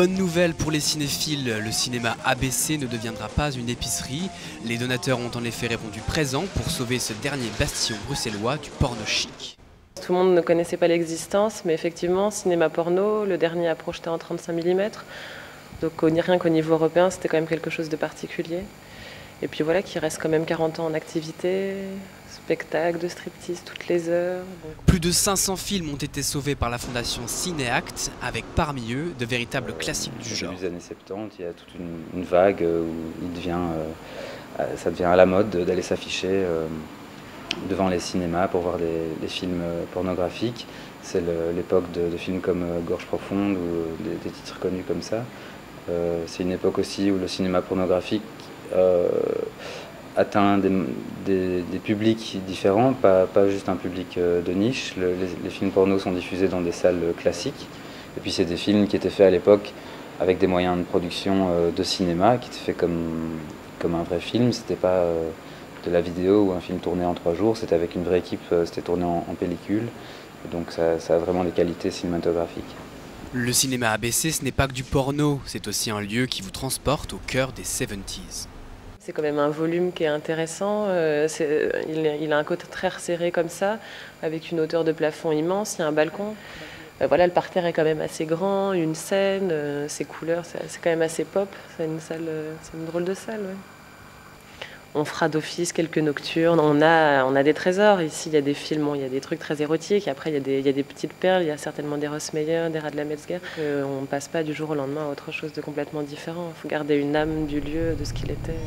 Bonne nouvelle pour les cinéphiles, le cinéma ABC ne deviendra pas une épicerie. Les donateurs ont en effet répondu présent pour sauver ce dernier bastion bruxellois du porno chic. Tout le monde ne connaissait pas l'existence, mais effectivement, cinéma porno, le dernier a projeté en 35 mm. Donc rien qu'au niveau européen, c'était quand même quelque chose de particulier. Et puis voilà, qui reste quand même 40 ans en activité, spectacle de striptease toutes les heures. Plus de 500 films ont été sauvés par la fondation Cinéact, avec parmi eux de véritables classiques du genre. Au début des années 70, il y a toute une vague où ça devient à la mode d'aller s'afficher devant les cinémas pour voir des films pornographiques. C'est l'époque de films comme Gorge profonde ou des titres connus comme ça. C'est une époque aussi où le cinéma pornographique atteint des publics différents, pas juste un public de niche. Les films porno sont diffusés dans des salles classiques. Et puis c'est des films qui étaient faits à l'époque avec des moyens de production de cinéma, qui étaient faits comme un vrai film. C'était pas de la vidéo ou un film tourné en 3 jours, c'était avec une vraie équipe, c'était tourné en pellicule. Et donc ça a vraiment les qualités cinématographiques. Le cinéma ABC, ce n'est pas que du porno, c'est aussi un lieu qui vous transporte au cœur des 70s. C'est quand même un volume qui est intéressant. Il a un côté très resserré comme ça, avec une hauteur de plafond immense, il y a un balcon. Voilà, le parterre est quand même assez grand, une scène, ses couleurs, c'est quand même assez pop. C'est une drôle de salle. Ouais. On fera d'office quelques nocturnes, on a des trésors. Ici, il y a des films, il y a des trucs très érotiques. Après, il y a des petites perles, il y a certainement des Ross Meyer, des Radler Metzger. On ne passe pas du jour au lendemain à autre chose de complètement différent. Il faut garder une âme du lieu, de ce qu'il était.